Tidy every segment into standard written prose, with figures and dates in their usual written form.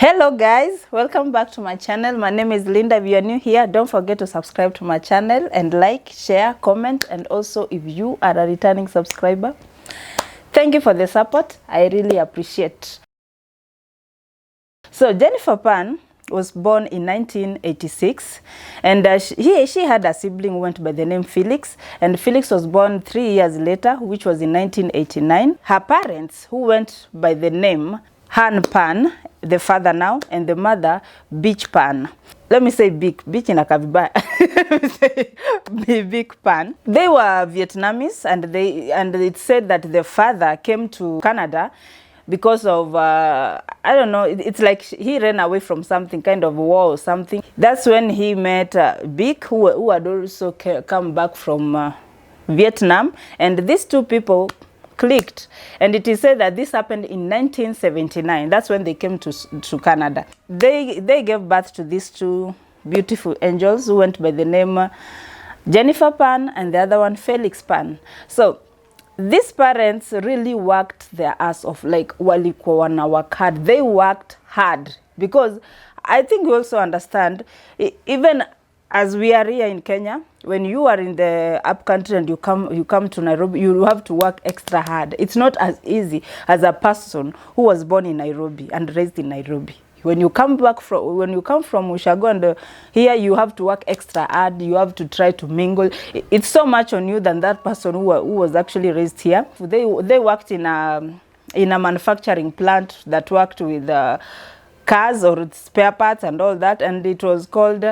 Hello guys, welcome back to my channel. My name is Linda. If you are new here, don't forget to subscribe to my channel and like, share, comment, and also if you are a returning subscriber, thank you for the support. I really appreciate. So Jennifer Pan was born in 1986, and she had a sibling who went by the name Felix, and Felix was born 3 years later, which was in 1989. Her parents, who went by the name Han Pan, the father now, and the mother Beach Pan. Let me say Beach in a Kaviba. Big Pan. They were Vietnamese, and it said that the father came to Canada because of I don't know, it's like he ran away from something, kind of war or something. That's when he met Big, who had also come back from Vietnam, and these two people clicked, and it is said that this happened in 1979. That's when they came to Canada. They gave birth to these two beautiful angels who went by the name Jennifer Pan and the other one Felix Pan. So these parents really worked their ass off, like walikuwa wana work hard. They worked hard because I think we also understand, even as we are here in Kenya, when you are in the up country and you come to Nairobi, you have to work extra hard. It's not as easy as a person who was born in Nairobi and raised in Nairobi. When you come from Ushago and here, you have to work extra hard. You have to try to mingle. It's so much on you than that person who was actually raised here. They worked in a manufacturing plant that worked with cars or spare parts and all that, and it was called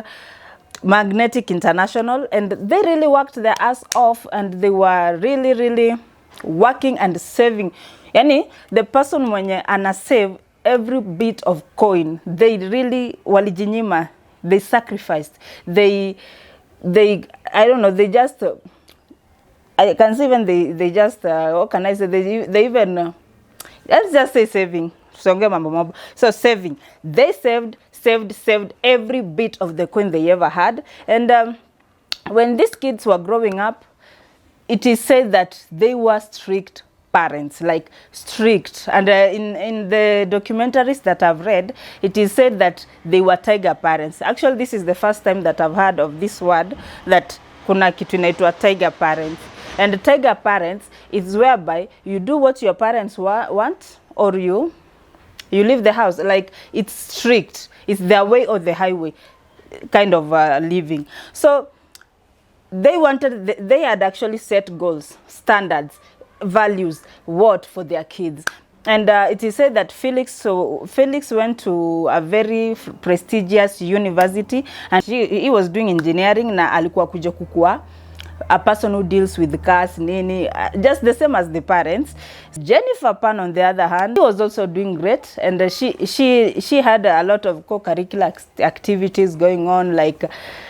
Magnetic International, and they really worked their ass off, and they were really working and saving. Yani the person mwenye ana save every bit of coin, they really walijinyima, they sacrificed, they I don't know, they just I can see even they just what can I say, they even let's just say saving. So saving, they saved every bit of the coin they ever had. And when these kids were growing up, it is said that they were strict parents, like strict. And in the documentaries that I've read, it is said that they were tiger parents. Actually, this is the first time that I've heard of this word, that kuna kitu inaitwa tiger parents. And tiger parents is whereby you do what your parents want, or you leave the house. Like, it's strict. It's their way or the highway kind of living. So they had actually set goals, standards, values, what for their kids. And it is said that Felix went to a very prestigious university, and he was doing engineering, na alikuwa kuja kukua a person who deals with cars, nini, just the same as the parents. Jennifer Pan, on the other hand, she was also doing great, and she had a lot of co-curricular activities going on, like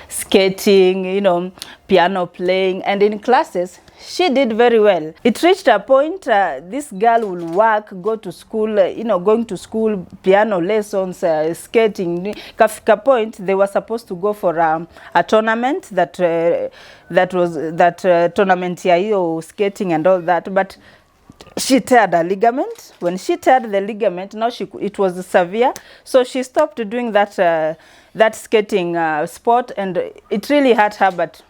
skating, you know, piano playing, and in classes she did very well. It reached a point, this girl will work, go to school, going to school, piano lessons, skating. Kafika point, they were supposed to go for a tournament that tournament ya skating and all that, but she teared a ligament. When she teared the ligament, now it was severe, so she stopped doing that skating sport, and it really hurt her, but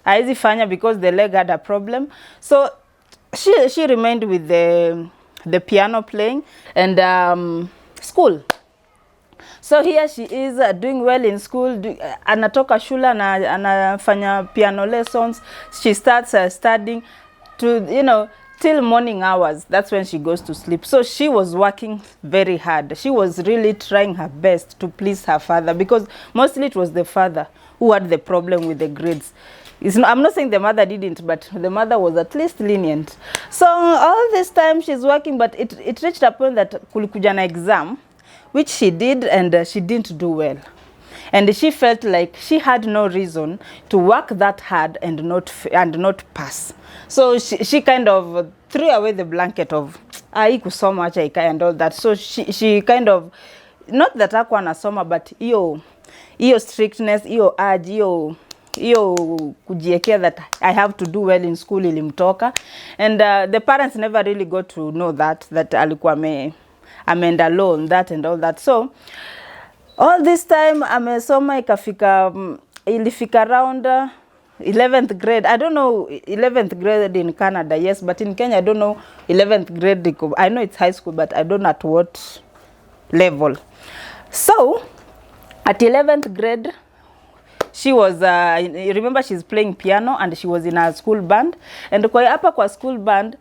haizi fanya because the leg had a problem. So she remained with the piano playing and school. So here she is doing well in school. Anatoka shule na anafanya piano lessons. She starts studying to, till morning hours. That's when she goes to sleep. So she was working very hard. She was really trying her best to please her father, because mostly it was the father who had the problem with the grades. I'm not saying the mother didn't, but the mother was at least lenient. So all this time she's working, but it reached a point that kulikuja na exam, which she did, and she didn't do well. And she felt like she had no reason to work that hard and not pass. So she kind of threw away the blanket of kusoma acha ikae and all that. So she kind of, not that hakuwa anasoma, but iyo strictness, iyo urge, iyo kujiekea that I have to do well in school ilimtoka. And the parents never really got to know that alikuwa ameenda loan that and all that. So all this time amesoma ikafika ilifika around 11th grade. I don't know 11th grade in Canada, yes, but in Kenya I don't know 11th grade. I know it's high school, but I don't know at what level. So at 11th grade she was remember she's playing piano and she was in a school band, and kwa hapa kwa school band,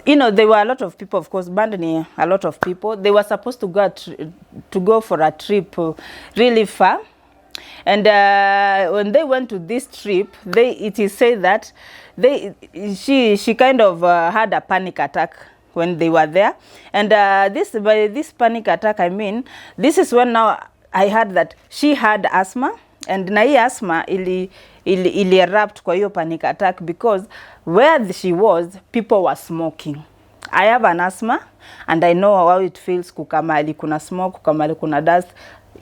you know, there were a lot of people, of course, band ni a lot of people. They were supposed to go for a trip really far. And when they went to this trip, it is said that she kind of had a panic attack when they were there. And by this panic attack, I mean, this is when now I heard that she had asthma, and na hii asthma ili erupt kwa hiyo panic attack because where she was, people were smoking. I have an asthma and I know how it feels kukamali kuna smoke, kukamali kuna dust.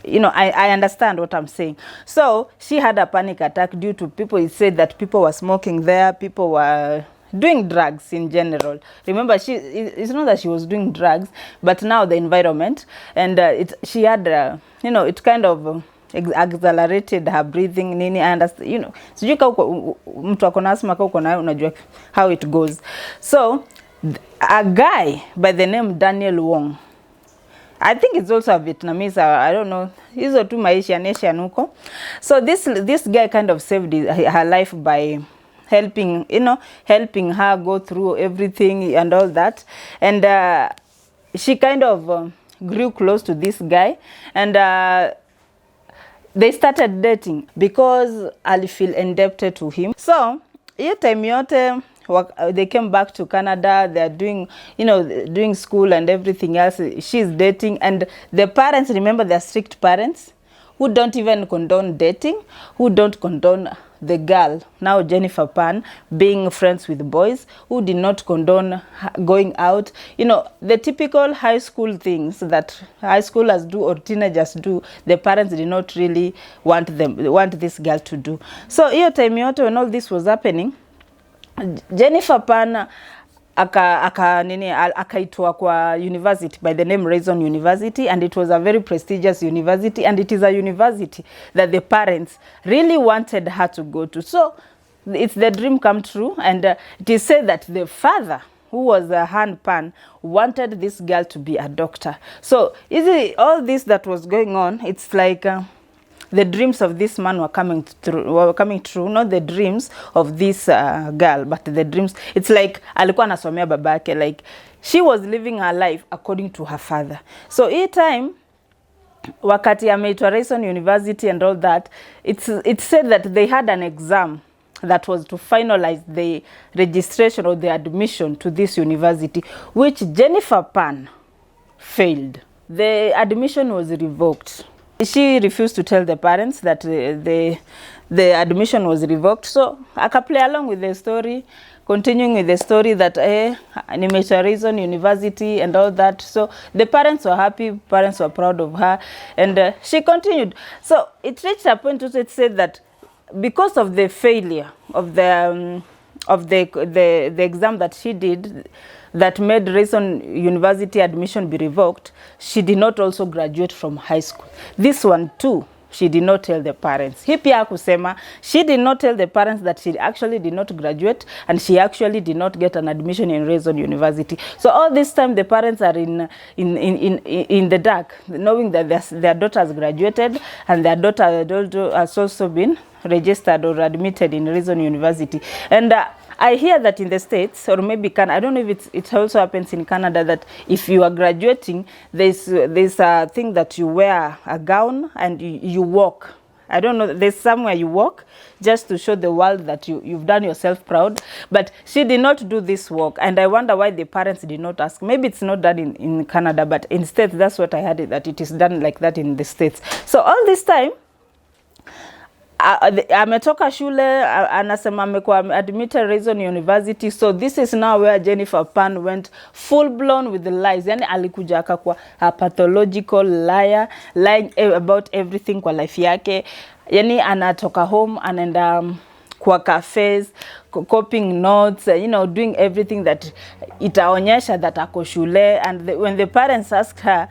You know, I understand what I'm saying. So she had a panic attack due to people. It said that people were smoking there, people were doing drugs in general. Remember, it's not that she was doing drugs, but now the environment, and she had, you know, it kind of accelerated her breathing. Nini, I understand, you know, sijui kama mtu akona asthma kama uko nayo unajua how it goes. So a guy by the name Daniel Wong, I think it's also a Vietnamese, I don't know. Hizo tu maisha Asian huko. So this guy kind of saved her life by helping, you know, helping her go through everything and all that. And she kind of grew close to this guy, and they started dating because I feel indebted to him. So hiyo time yote they came back to Canada. They're doing, you know, doing school and everything else. She's dating, and the parents, remember, they're strict parents who don't even condone dating, who don't condone the girl, now Jennifer Pan, being friends with boys, who did not condone going out. You know, the typical high school things that high schoolers do or teenagers do, the parents did not really want this girl to do. So hiyo time yote when all this was happening, Jennifer Pan akaitwa kwa university by the name Reason University, and it was a very prestigious university, and it is a university that the parents really wanted her to go to. So it's the dream come true, and it is said that the father, who was Han Pan, wanted this girl to be a doctor. So all this that was going on, it's like the dreams of this man were coming true, not the dreams of this girl, but the dreams. It's like alikuwa anasomea babake, like she was living her life according to her father. So hii time wakati ameitwa Reason University and all that, it's said that they had an exam that was to finalize the registration or the admission to this university, which Jennifer Pan failed. The admission was revoked. She refused to tell the parents that the admission was revoked. So aka play along with the story, continuing with the story that nimeitwa Reason University and all that. So the parents were happy, parents were proud of her, and she continued. So it reached a point where it said that because of the failure of the exam that she did, that made Reason University admission be revoked, she did not also graduate from high school. This one too, she did not tell the parents. Hii pia kusema, she did not tell the parents that she actually did not graduate, and she actually did not get an admission in Reason University. So all this time the parents are in the dark, knowing that their daughter has graduated and their daughter has also been registered or admitted in Reason University. And I hear that in the States, or maybe I don't know if it also happens in Canada, that if you are graduating, there's a thing that you wear a gown and you walk. I don't know, there's somewhere you walk just to show the world that you've done yourself proud. But she did not do this walk, and I wonder why the parents did not ask. Maybe it's not done in Canada, but in States, that's what I heard, that it is done like that in the States. So all this time, ametoka shule, anasema amekuwa admitted Reason University. So this is now where Jennifer Pan went full blown with the lies. Yani alikuja akakuwa a pathological liar, lying about everything kwa life yake. Yani anatoka home, anaenda kwa cafes, copying notes, doing everything that itaonyesha that ako shule. And when the parents asked her,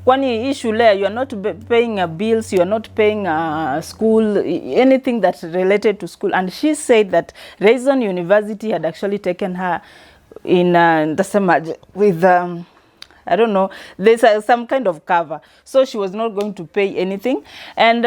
kwani hii shule, you are not paying bills, you are not paying school, anything that related to school. And she said that Reason University had actually taken her in with I don't know, there's some kind of cover, so she was not going to pay anything. And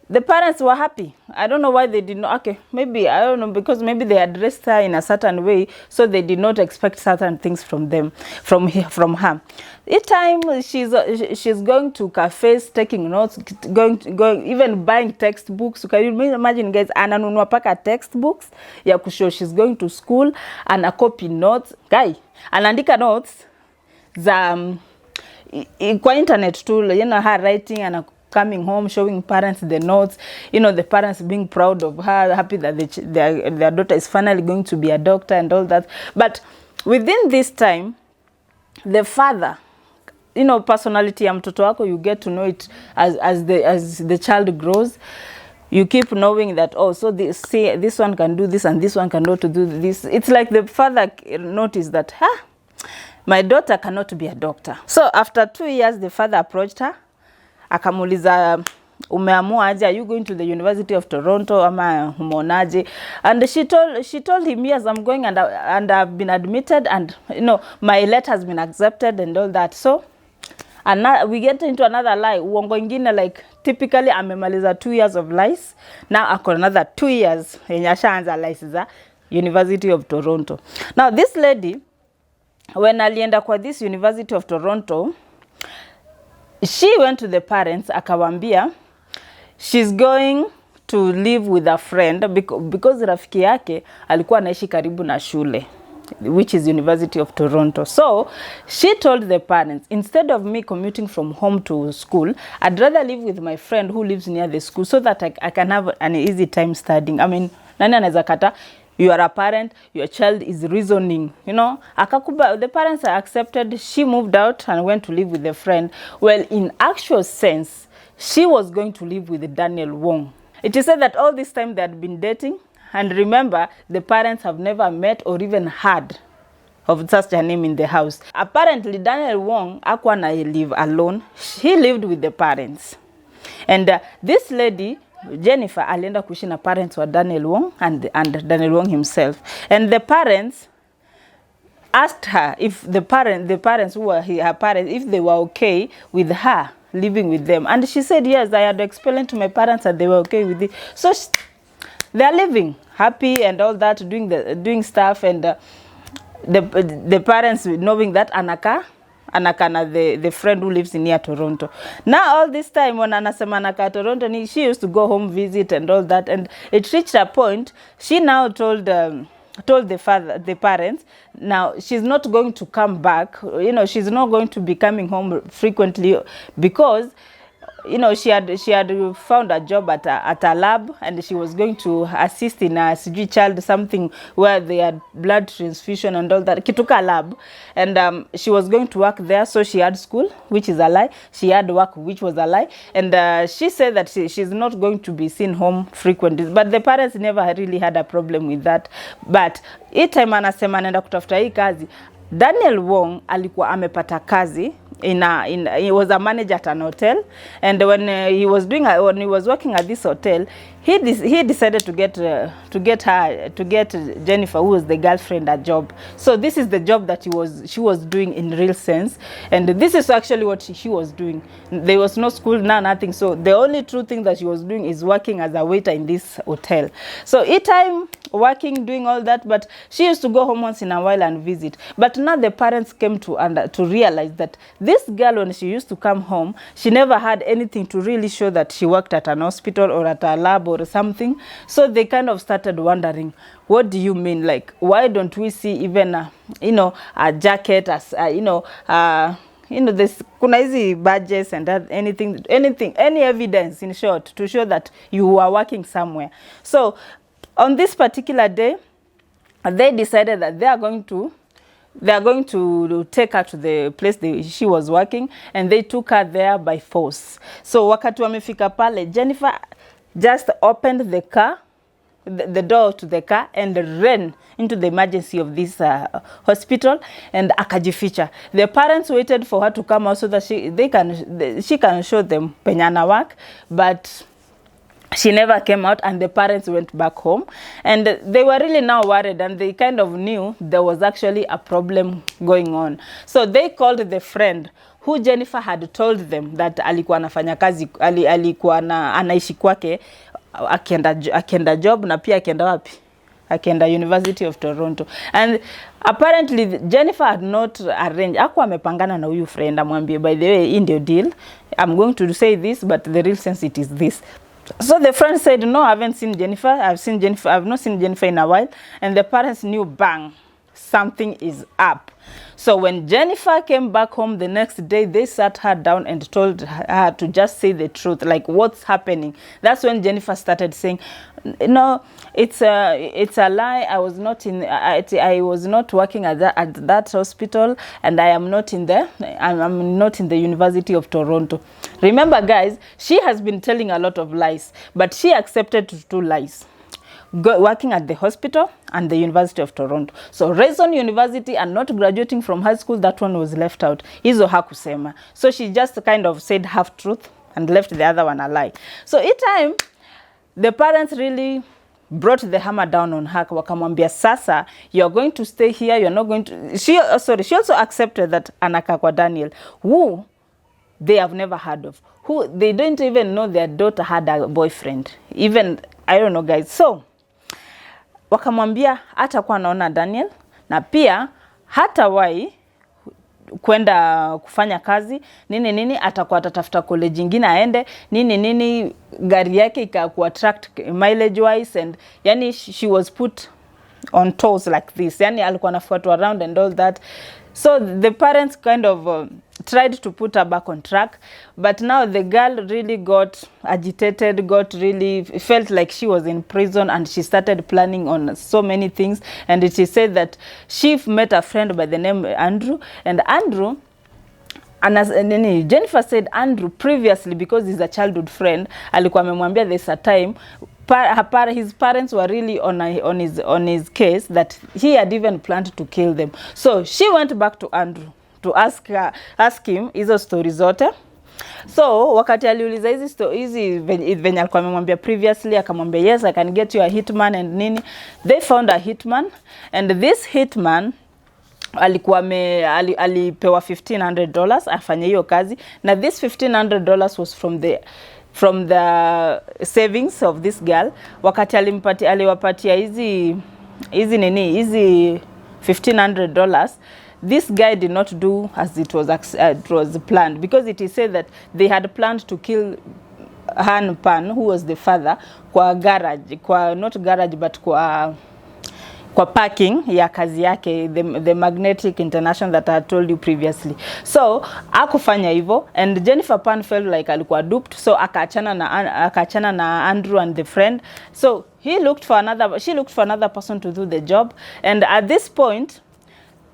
the parents were happy. I don't know why they did not. Okay, maybe, I don't know, because maybe they addressed her in a certain way, so they did not expect certain things from her. Each time she's going to cafes, taking notes, going even buying textbooks. Can you imagine, guys? Ananunua paka textbooks ya kushow she's going to school, and a copy notes. Guy, anaandika notes za kwa internet too, her writing and coming home, showing parents the notes, the parents being proud of her, happy that their daughter is finally going to be a doctor and all that. But within this time, the father, personality ya mtoto wako, you get to know it as the child grows. You keep knowing that, oh, so this one can do this and this one cannot do this. It's like the father noticed that, my daughter cannot be a doctor. So after 2 years, the father approached her. Akamuliza, umeamua aje? Are you going to the University of Toronto ama umeonaje? And she told him, yes, I'm going, and I've been admitted, and my letter has been accepted and all that. So we get into another lie. Uongo ingine, like typically amemaliza 2 years of lies. Now ako another 2 years yenye ashaanza lies za University of Toronto. Now this lady, when alienda kwa this University of Toronto, she went to the parents, akawambia she's going to live with a friend because rafiki yake alikuwa anaishi karibu na shule, which is University of Toronto. So she told the parents, instead of me commuting from home to school, I'd rather live with my friend who lives near the school so that I can have an easy time studying. I mean, nani anaweza kata? You are a parent, your child is reasoning, Akakuba, the parents are accepted. She moved out and went to live with a friend. Well, in actual sense, she was going to live with Daniel Wong. It is said that all this time they had been dating. And remember, the parents have never met or even heard of such a name in the house. Apparently, Daniel Wong hakuwa na live alone. He lived with the parents. And this lady, Jennifer, alienda kuishi na parents wa Daniel Wong and Daniel Wong himself. And the parents asked her if the parents who were her parents, if they were okay with her living with them. And she said, yes, I had explained to my parents that they were okay with it. So they are living happy and all that, doing stuff, and the parents knowing that Anaka the friend who lives near Toronto. Now all this time when anasema Anaka Toronto, she used to go home visit and all that, and it reached a point she now told the parents, now she's not going to come back, she's not going to be coming home frequently because she had found a job at a lab, and she was going to assist in a child something where they had blood transfusion and all that. Kituka lab, and she was going to work there. So she had school, which is a lie. She had work, which was a lie. And she said that she's not going to be seen home frequently. But the parents never really had a problem with that. But each time anasema anaenda kutafuta hii kazi, Daniel Wong alikuwa amepata kazi he was a manager at an hotel, and when he was working at this hotel, he decided to get Jennifer, who was the girlfriend, a job. So this is the job that she was doing in real sense, and this is actually what she was doing. There was no school, nothing. So the only true thing that she was doing is working as a waiter in this hotel. So each time working, doing all that, but she used to go home once in a while and visit. But now the parents came to realize that this girl, when she used to come home, she never had anything to really show that she worked at an hospital or at a lab or something. So they kind of started wondering, what do you mean? Like, why don't we see even a jacket, as this kuna hizi badges and anything, any evidence, in short, to show that you are working somewhere. So on this particular day, they decided that they are going to take her to the place she was working, and they took her there by force. So wakati wamefika pale, Jennifer just opened the car the door to the car and ran into the emergency of this hospital and akajificha. The parents waited for her to come out so that she can show them penye work, but she never came out, and the parents went back home, and they were really now worried, and they kind of knew there was actually a problem going on. So they called the friend who Jennifer had told them that alikuwa anafanya kazi, alikuwa anaishi kwake akienda job na pia akienda wapi? Akienda University of Toronto. And apparently Jennifer had not arranged. Hakuwa amepangana na huyu friend amwambie, by the way, in the deal, I'm going to say this, but the real sense it is this. So the friend said, no, I haven't seen Jennifer. I've not seen Jennifer in a while. And the parents knew, bang, something is up. So when Jennifer came back home the next day, they sat her down and told her to just say the truth, like what's happening. That's when Jennifer started saying, no, it's a lie. I was not working at that hospital, and I'm not in the University of Toronto. Remember, guys, she has been telling a lot of lies, but she accepted two lies. Working at the hospital and the University of Toronto. So Reason University and not graduating from high school, that one was left out. Hizo hakusema. So she just kind of said half truth and left the other one a lie. So each time, the parents really brought the hammer down on her. Wakamwambia, sasa, you're going to stay here, you're not going to... She also accepted that anakaa kwa Daniel, who they have never heard of. Who they don't even know their daughter had a boyfriend. Even, I don't know, guys. So, wakamwambia hata kwa naona Daniel na pia hata wai kwenda kufanya kazi nini atakuwa atatafuta college nyingine aende nini gari yake ikakuwa attract mileage wise, and yani she was put on toes like this, yani alikuwa anafuatwa around and all that. So the parents kind of tried to put her back on track, but now the girl really got agitated, felt like she was in prison, and she started planning on so many things. And she said that she met a friend by the name Andrew, and Andrew, and Jennifer said Andrew previously, because he's a childhood friend, alikuwa amemwambia there's a time his parents were really on his case that he had even planned to kill them. So she went back to Andrew to ask him hizo story zote. So wakati aliuliza hizi venye alikuwa amemwambia previously, akamwambia yes, I can get you a hitman and nini. They found a hitman, and this hitman alikuwa alipewa $1,500 afanye hiyo kazi, na this $1,500 was from the savings of this girl. Wakati aliwapatia hizi $1,500, this guy did not do as it was planned, because it is said that they had planned to kill Han Pan, who was the father, kwa garage, not garage but kwa parking ya kazi yake, the Magnetic International that I told you previously. So akufanya hivyo, and Jennifer Pan felt like alikuwa duped, so akaachana na Andrew and the friend. So she looked for another person to do the job, and at this point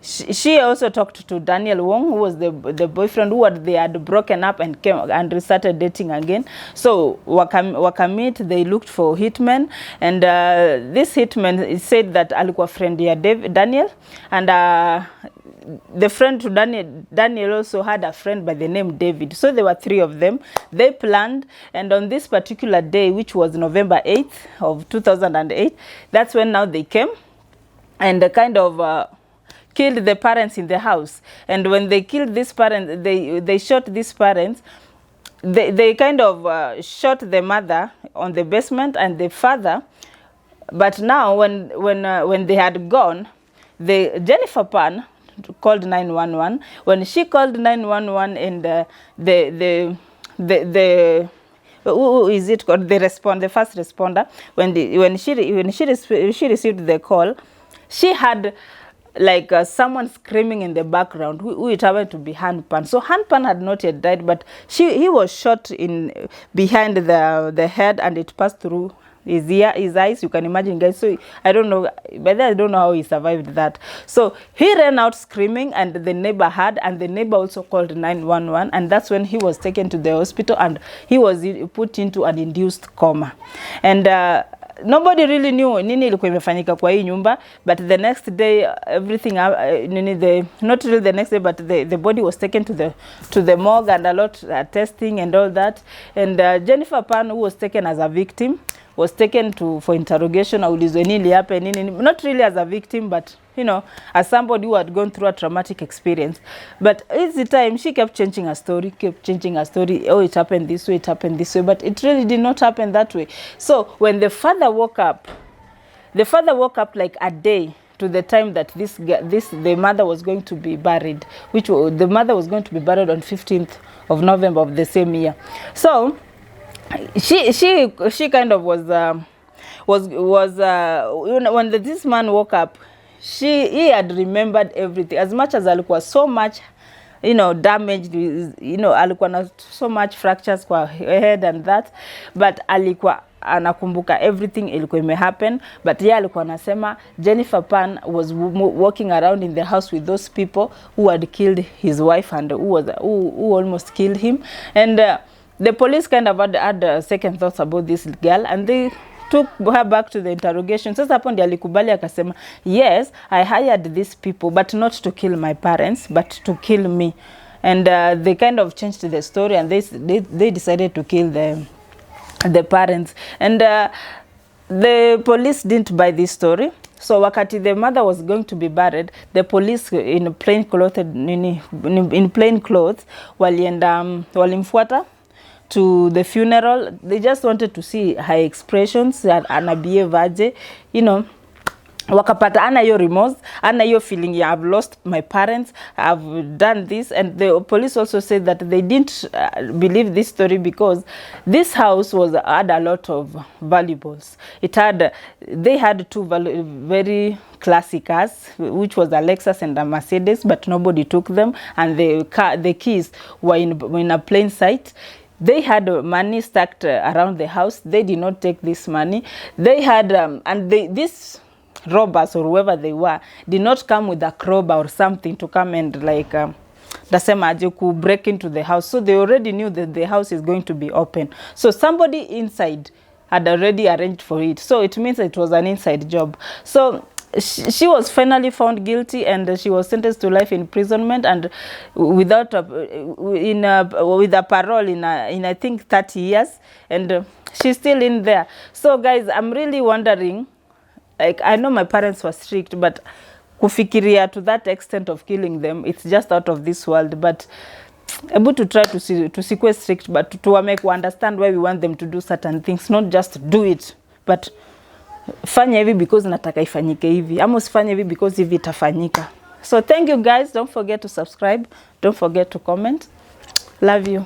she also talked to Daniel Wong, who was the boyfriend they had broken up and started dating again. So wakamit, they looked for hitmen, and this hitman said that alikuwa friend ya Daniel, and the friend to Daniel also had a friend by the name David. So there were three of them. They planned, and on this particular day, which was November 8th of 2008, that's when now they came and kind of killed the parents in the house. And when they killed these parents, they shot these parents. They kind of shot the mother on the basement and the father. But now when they had gone, Jennifer Pan called 911. When she called 911, and who is it called? The first responder. When she received the call, she had like someone screaming in the background, who it happened to be Han Pan. So Han Pan had not yet died, but he was shot behind the head, and it passed through his eyes. You can imagine, guys. So I don't know, but I don't know how he survived that. So he ran out screaming, and the neighbor heard, and the neighbor also called 911, and that's when he was taken to the hospital, and he was put into an induced coma. And nobody really knew nini ilikuwa imefanyika kwa hii nyumba, but the next day everything not really the next day, but the body was taken to the morgue and a lot testing and all that. And Jennifer Pan, who was taken as a victim, was taken for interrogation. Aulizwe nini hapa nini, not really as a victim, but you know, as somebody who had gone through a traumatic experience. But it's the time she kept changing her story, oh, it happened this way, it happened this way, but it really did not happen that way. So when the father woke up like a day to the time that the mother was going to be buried, the mother was going to be buried on 15th of November of the same year. So she kind of was when this man woke up, he had remembered everything. As much as alikuwa so much, you know, damaged, you know, alikuwa na so much fractures kwa head and that, but alikuwa anakumbuka everything ilikuwa imehappen. But yeah, alikuwa anasema Jennifer Pan was walking around in the house with those people who had killed his wife and who almost killed him. And the police kind of had second thoughts about this girl, and they took her back to the interrogation. Sasa hapo ndiye alikubali akasema, yes, I hired these people, but not to kill my parents, but to kill me. And they kind of changed the story, and they decided to kill the parents. And the police didn't buy this story. So wakati the mother was going to be buried, the police in plain clothes walimfuata to the funeral. They just wanted to see her expressions, anabehave aje, you know. Wakapata ana hiyo remorse, ana hiyo feeling ya I've lost my parents, I've done this. And the police also said that they didn't believe this story because this house had a lot of valuables. They had two very classic cars, which was a Lexus and a Mercedes, but nobody took them, and the keys were in a plain sight. They had money stacked around the house. They did not take this money. They had these robbers or whoever they were did not come with a crowbar or something to come and like break into the house. So they already knew that the house is going to be open. So somebody inside had already arranged for it. So it means it was an inside job. So she was finally found guilty, and she was sentenced to life imprisonment, and with a parole in I think 30 years, and she's still in there. So guys, I'm really wondering, like, I know my parents were strict, but kufikiria to that extent of killing them, it's just out of this world. But able to try to sequence strict, but to make understand why we want them to do certain things, not just do it, but fanya hivi because nataka ifanyike hivi, ama usifanye hivi because hivi itafanyika. So thank you guys, don't forget to subscribe, don't forget to comment. Love you.